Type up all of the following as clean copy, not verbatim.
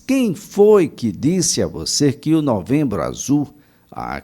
quem foi que disse a você que o Novembro Azul,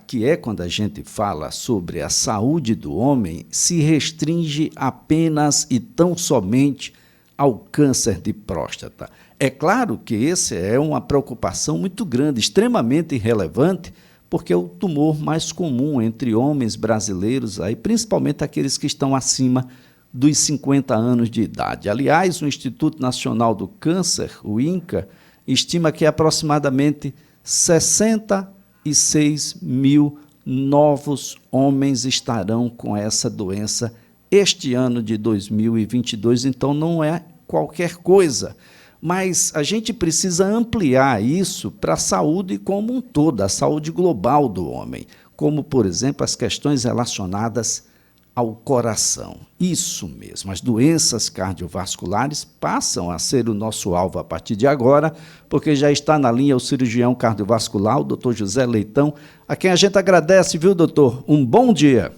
que é quando a gente fala sobre a saúde do homem, se restringe apenas e tão somente ao câncer de próstata? É claro que essa é uma preocupação muito grande, extremamente relevante, porque é o tumor mais comum entre homens brasileiros, aí, principalmente aqueles que estão acima dos 50 anos de idade. Aliás, o Instituto Nacional do Câncer, o INCA, estima que aproximadamente 66 mil novos homens estarão com essa doença este ano de 2022, então não é qualquer coisa. Mas a gente precisa ampliar isso para a saúde como um todo, a saúde global do homem, como, por exemplo, as questões relacionadas ao coração. Isso mesmo, as doenças cardiovasculares passam a ser o nosso alvo a partir de agora, porque já está na linha o cirurgião cardiovascular, o doutor José Leitão, a quem a gente agradece, viu, doutor? Um bom dia.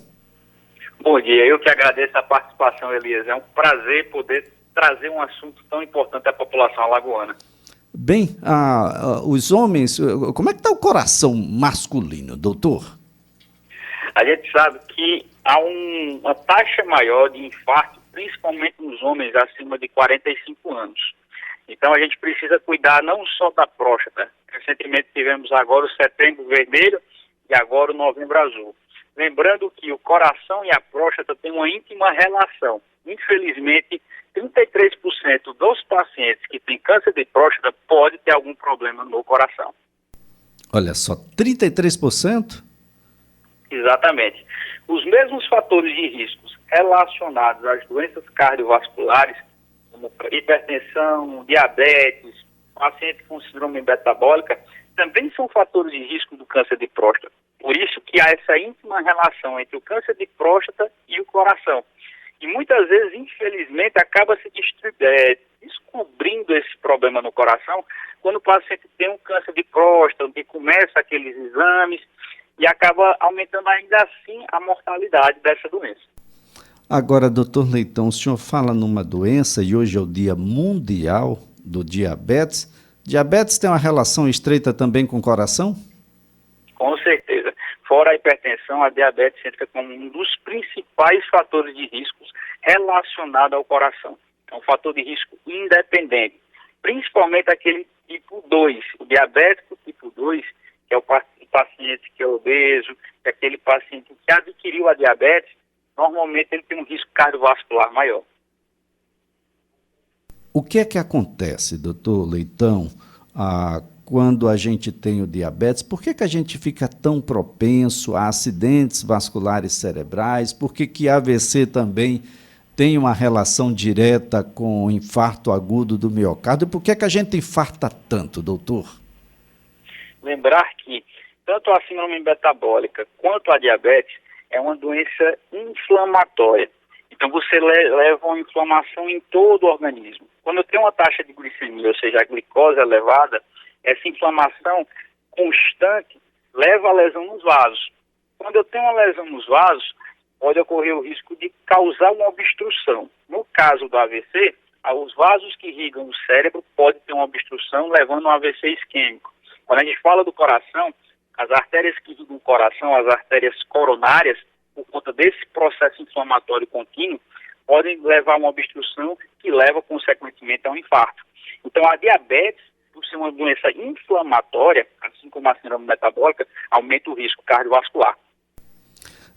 Bom dia, eu que agradeço a participação, Elias. É um prazer poder trazer um assunto tão importante à população alagoana. Bem, os homens, como é que está o coração masculino, doutor? A gente sabe que há uma taxa maior de infarto, principalmente nos homens acima de 45 anos. Então a gente precisa cuidar não só da próstata. Recentemente tivemos agora o Setembro Vermelho e agora o Novembro Azul. Lembrando que o coração e a próstata têm uma íntima relação. Infelizmente, 33% dos pacientes que têm câncer de próstata pode ter algum problema no coração. Olha só, 33%? Exatamente. Os mesmos fatores de riscos relacionados às doenças cardiovasculares, como hipertensão, diabetes, paciente com síndrome metabólica, também são fatores de risco do câncer de próstata. Por isso que há essa íntima relação entre o câncer de próstata e o coração. E muitas vezes, infelizmente, acaba se descobrindo esse problema no coração quando o paciente tem um câncer de próstata, que começa aqueles exames e acaba aumentando ainda assim a mortalidade dessa doença. Agora, doutor Leitão, o senhor fala numa doença, e hoje é o Dia Mundial do Diabetes. Diabetes tem uma relação estreita também com o coração? Com certeza. Fora a hipertensão, a diabetes entra como um dos principais fatores de riscos relacionado ao coração. É um fator de risco independente, principalmente aquele tipo 2, o diabético tipo 2, que é o paciente que é obeso, que é aquele paciente que adquiriu a diabetes, normalmente ele tem um risco cardiovascular maior. O que é que acontece, doutor Leitão, quando a gente tem o diabetes? Por que a gente fica tão propenso a acidentes vasculares cerebrais? Por que AVC também tem uma relação direta com o infarto agudo do miocárdio? Por que a gente infarta tanto, doutor? Lembrar que tanto a síndrome metabólica quanto a diabetes é uma doença inflamatória. Então você leva uma inflamação em todo o organismo. Quando eu tenho uma taxa de glicemia, ou seja, a glicose elevada, essa inflamação constante leva a lesão nos vasos. Quando eu tenho uma lesão nos vasos, pode ocorrer o risco de causar uma obstrução. No caso do AVC, os vasos que irrigam o cérebro podem ter uma obstrução, levando a um AVC isquêmico. Quando a gente fala do coração, as artérias que irrigam o coração, as artérias coronárias, por conta desse processo inflamatório contínuo, podem levar a uma obstrução que leva, consequentemente, a um infarto. Então, a diabetes, por ser uma doença inflamatória, assim como a síndrome metabólica, aumenta o risco cardiovascular.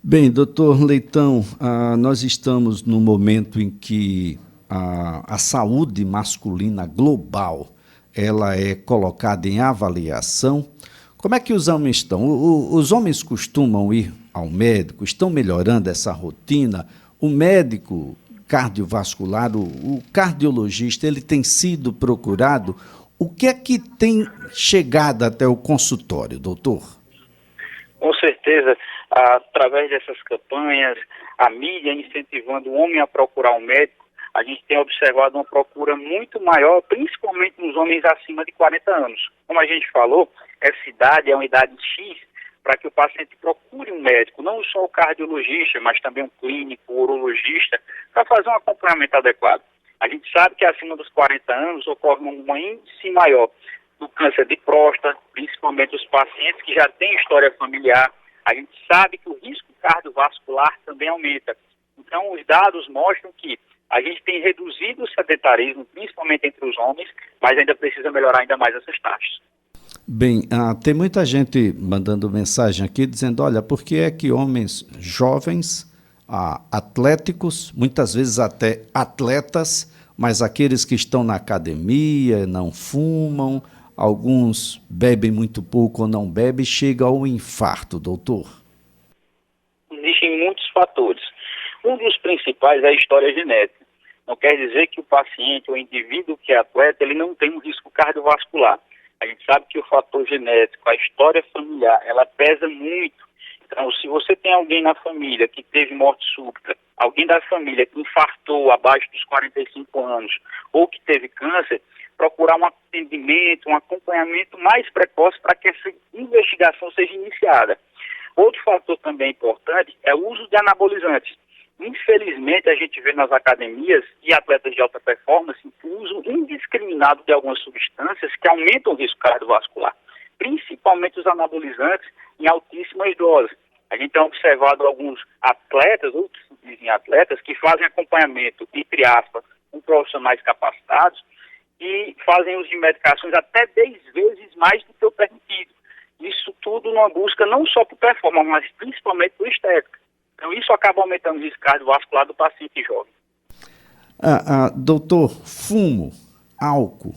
Bem, doutor Leitão, nós estamos num momento em que a saúde masculina global ela é colocada em avaliação. Como é que os homens estão? Os homens costumam ir ao médico, estão melhorando essa rotina? O médico cardiovascular, o cardiologista, ele tem sido procurado? O que é que tem chegado até o consultório, doutor? Com certeza, através dessas campanhas, a mídia incentivando o homem a procurar um médico, a gente tem observado uma procura muito maior, principalmente nos homens acima de 40 anos. Como a gente falou, essa idade é uma idade X para que o paciente procure um médico, não só o cardiologista, mas também um clínico, o urologista, para fazer um acompanhamento adequado. A gente sabe que acima dos 40 anos ocorre um índice maior, do câncer de próstata, principalmente os pacientes que já têm história familiar. A gente sabe que o risco cardiovascular também aumenta. Então, os dados mostram que a gente tem reduzido o sedentarismo, principalmente entre os homens, mas ainda precisa melhorar ainda mais essas taxas. Bem, tem muita gente mandando mensagem aqui dizendo, olha, por que é que homens jovens, atléticos, muitas vezes até atletas, mas aqueles que estão na academia, não fumam, alguns bebem muito pouco ou não bebem, chega ao infarto, doutor? Existem muitos fatores. Um dos principais é a história genética. Não quer dizer que o paciente, o indivíduo que é atleta, ele não tem um risco cardiovascular. A gente sabe que o fator genético, a história familiar, ela pesa muito. Então, se você tem alguém na família que teve morte súbita, alguém da família que infartou abaixo dos 45 anos ou que teve câncer, procurar um atendimento, um acompanhamento mais precoce para que essa investigação seja iniciada. Outro fator também importante é o uso de anabolizantes. Infelizmente, a gente vê nas academias e atletas de alta performance o uso indiscriminado de algumas substâncias que aumentam o risco cardiovascular, principalmente os anabolizantes em altíssimas doses. A gente tem observado alguns atletas, outros dizem atletas, que fazem acompanhamento, entre aspas, com profissionais capacitados e fazem uso de medicações até 10 vezes mais do que o permitido. Isso tudo numa busca não só por performance, mas principalmente por estética. Então, isso acaba aumentando o risco cardiovascular do paciente jovem. Doutor, fumo, álcool,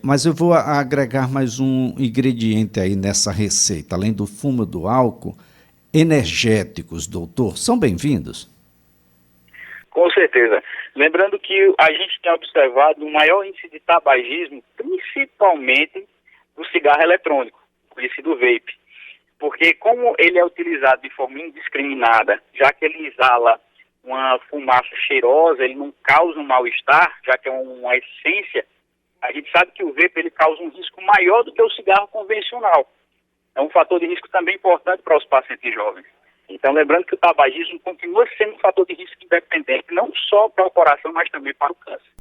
mas eu vou agregar mais um ingrediente aí nessa receita. Além do fumo e do álcool, energéticos, doutor, são bem-vindos? Com certeza. Lembrando que a gente tem observado um maior índice de tabagismo, principalmente do cigarro eletrônico, conhecido vape. Porque como ele é utilizado de forma indiscriminada, já que ele exala uma fumaça cheirosa, ele não causa um mal-estar, já que é uma essência, a gente sabe que o vape ele causa um risco maior do que o cigarro convencional. É um fator de risco também importante para os pacientes jovens. Então, lembrando que o tabagismo continua sendo um fator de risco independente, não só para o coração, mas também para o câncer.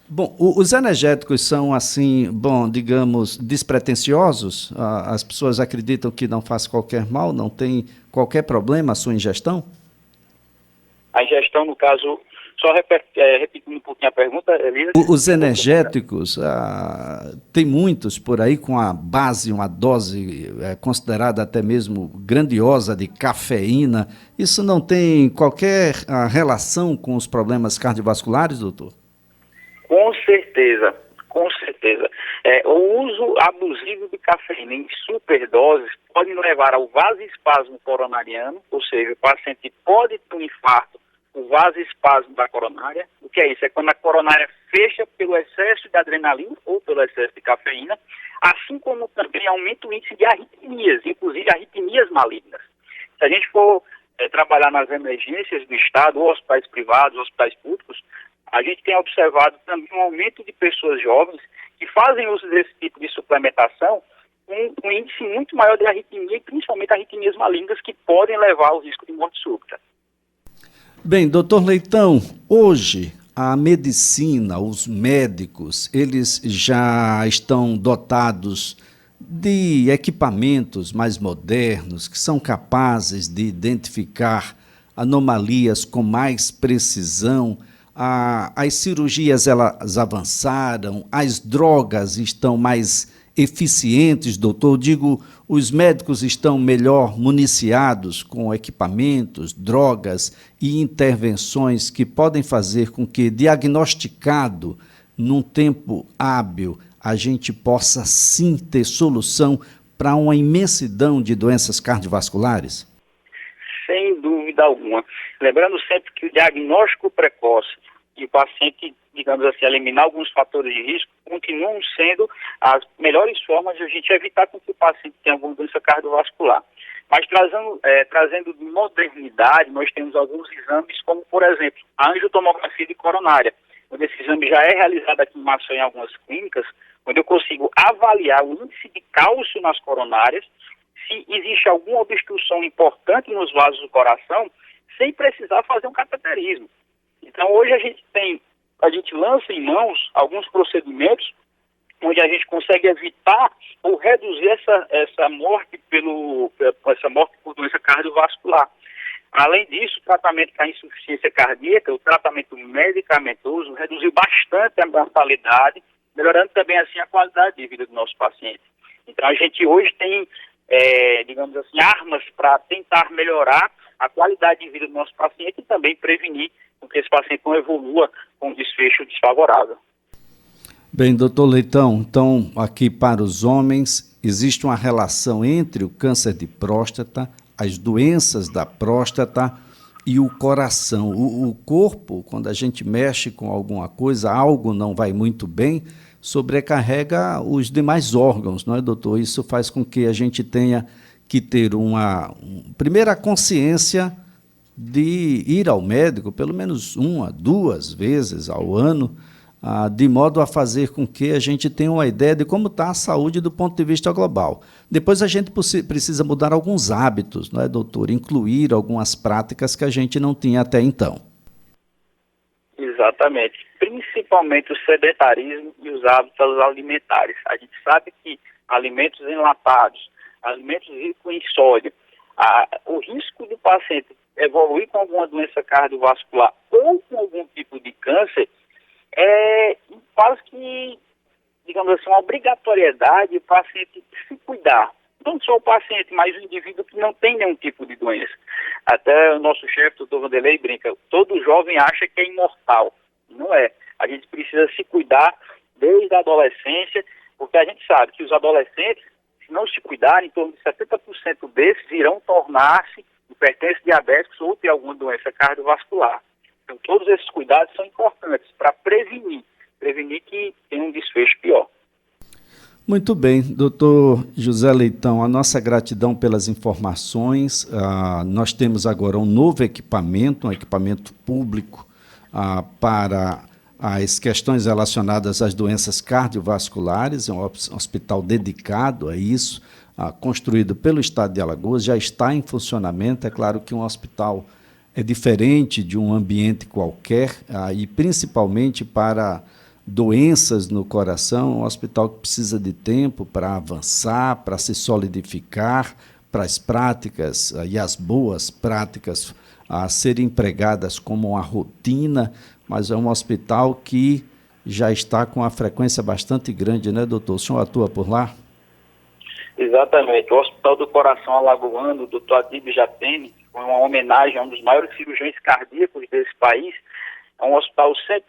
Bom, os energéticos são assim, digamos, despretensiosos? As pessoas acreditam que não faz qualquer mal, não tem qualquer problema a sua ingestão? A ingestão, no caso, só repetindo um pouquinho a pergunta, Elisa. Os energéticos, tem muitos por aí com a base, uma dose considerada até mesmo grandiosa de cafeína. Isso não tem qualquer relação com os problemas cardiovasculares, doutor? Com certeza, com certeza. O uso abusivo de cafeína em superdoses pode levar ao vasoespasmo coronariano, ou seja, o paciente pode ter um infarto, o vasoespasmo da coronária. O que é isso? É quando a coronária fecha pelo excesso de adrenalina ou pelo excesso de cafeína, assim como também aumenta o índice de arritmias, inclusive arritmias malignas. Se a gente for trabalhar nas emergências do Estado, ou hospitais privados, hospitais públicos, a gente tem observado também um aumento de pessoas jovens que fazem uso desse tipo de suplementação com um índice muito maior de arritmia e principalmente arritmias malignas que podem levar ao risco de morte súbita. Bem, doutor Leitão, hoje a medicina, os médicos, eles já estão dotados de equipamentos mais modernos que são capazes de identificar anomalias com mais precisão. As cirurgias elas avançaram, as drogas estão mais eficientes, doutor. Digo, os médicos estão melhor municiados com equipamentos, drogas e intervenções que podem fazer com que, diagnosticado num tempo hábil, a gente possa sim ter solução para uma imensidão de doenças cardiovasculares? Sem dúvida alguma. Lembrando sempre que o diagnóstico precoce e o paciente, digamos assim, eliminar alguns fatores de risco, continuam sendo as melhores formas de a gente evitar que o paciente tenha alguma doença cardiovascular. Mas trazendo de modernidade, nós temos alguns exames, como, por exemplo, a angiotomografia de coronária, onde esse exame já é realizado aqui em Maceió em algumas clínicas, onde eu consigo avaliar o índice de cálcio nas coronárias, se existe alguma obstrução importante nos vasos do coração, sem precisar fazer um cateterismo. Então, hoje a gente lança em mãos alguns procedimentos onde a gente consegue evitar ou reduzir essa morte por doença cardiovascular. Além disso, o tratamento para insuficiência cardíaca, o tratamento medicamentoso, reduziu bastante a mortalidade, melhorando também assim a qualidade de vida do nosso paciente. Então a gente hoje tem, digamos assim, armas para tentar melhorar a qualidade de vida do nosso paciente e também prevenir que esse paciente não evolua com um desfecho desfavorável. Bem, doutor Leitão, então aqui para os homens existe uma relação entre o câncer de próstata, as doenças da próstata e o coração. O corpo, quando a gente mexe com alguma coisa, algo não vai muito bem, sobrecarrega os demais órgãos, não é, doutor? Isso faz com que a gente tenha que ter primeira consciência de ir ao médico pelo menos 1 a 2 vezes ao ano, de modo a fazer com que a gente tenha uma ideia de como está a saúde do ponto de vista global. Depois a gente precisa mudar alguns hábitos, não é, doutor? Incluir algumas práticas que a gente não tinha até então. Exatamente. Principalmente o sedentarismo e os hábitos alimentares. A gente sabe que alimentos enlatados, alimentos ricos em sódio, o risco do paciente evoluir com alguma doença cardiovascular ou com algum tipo de câncer é quase que, digamos assim, uma obrigatoriedade para o paciente se cuidar. Não só o paciente, mas o indivíduo que não tem nenhum tipo de doença. Até o nosso chefe, o Dr. Vanderlei, brinca, todo jovem acha que é imortal. Não é. A gente precisa se cuidar desde a adolescência, porque a gente sabe que os adolescentes, se não se cuidarem, em torno de 70% desses irão tornar-se hipertensos diabéticos ou ter alguma doença cardiovascular. Então, todos esses cuidados são importantes para prevenir que tenha um desfecho pior. Muito bem, doutor José Leitão, a nossa gratidão pelas informações. Nós temos agora um novo equipamento, um equipamento público para as questões relacionadas às doenças cardiovasculares, é um hospital dedicado a isso, construído pelo Estado de Alagoas, já está em funcionamento. É claro que um hospital é diferente de um ambiente qualquer, e principalmente para doenças no coração, um hospital que precisa de tempo para avançar, para se solidificar, para as práticas e as boas práticas a serem empregadas como uma rotina, mas é um hospital que já está com uma frequência bastante grande, né, doutor? O senhor atua por lá? Exatamente. O Hospital do Coração Alagoano, o Dr. Adib Jatene, foi uma homenagem a um dos maiores cirurgiões cardíacos desse país. É um hospital 100%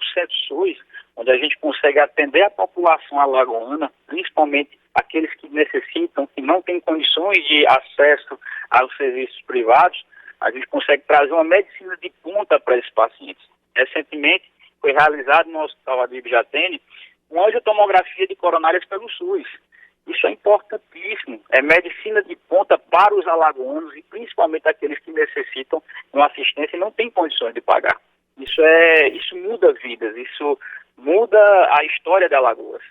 SUS, onde a gente consegue atender a população alagoana, principalmente aqueles que necessitam, que não têm condições de acesso aos serviços privados. A gente consegue trazer uma medicina de ponta para esses pacientes. Recentemente foi realizado no Hospital Adib Jatene uma angiotomografia de coronárias pelo SUS. Isso é importantíssimo, é medicina de ponta para os alagoanos e principalmente aqueles que necessitam de uma assistência e não têm condições de pagar. Isso muda vidas, isso muda a história de Alagoas.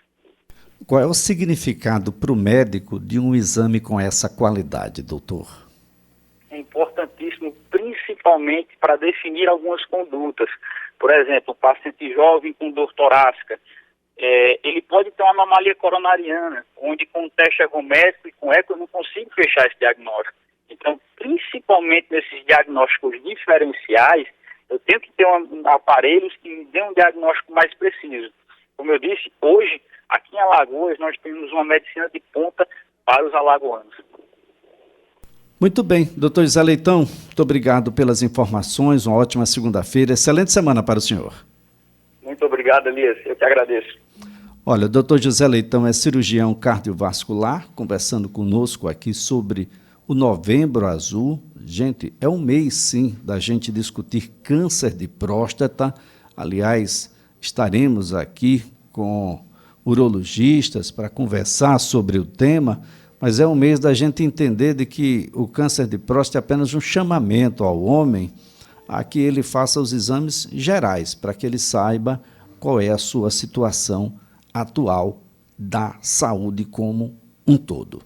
Qual é o significado para o médico de um exame com essa qualidade, doutor? É importantíssimo, principalmente para definir algumas condutas. Por exemplo, o paciente jovem com dor torácica, ele pode ter uma anomalia coronariana, onde com o teste ergométrico e com eco eu não consigo fechar esse diagnóstico. Então, principalmente nesses diagnósticos diferenciais, eu tenho que ter aparelhos que me dêem um diagnóstico mais preciso. Como eu disse, hoje, aqui em Alagoas, nós temos uma medicina de ponta para os alagoanos. Muito bem, doutor José Leitão, muito obrigado pelas informações, uma ótima segunda-feira, excelente semana para o senhor. Muito obrigado, Elias, eu que agradeço. Olha, o doutor José Leitão é cirurgião cardiovascular, conversando conosco aqui sobre o Novembro Azul. Gente, é um mês, sim, da gente discutir câncer de próstata. Aliás, estaremos aqui com urologistas para conversar sobre o tema, mas é um mês da gente entender de que o câncer de próstata é apenas um chamamento ao homem a que ele faça os exames gerais, para que ele saiba qual é a sua situação atual da saúde como um todo.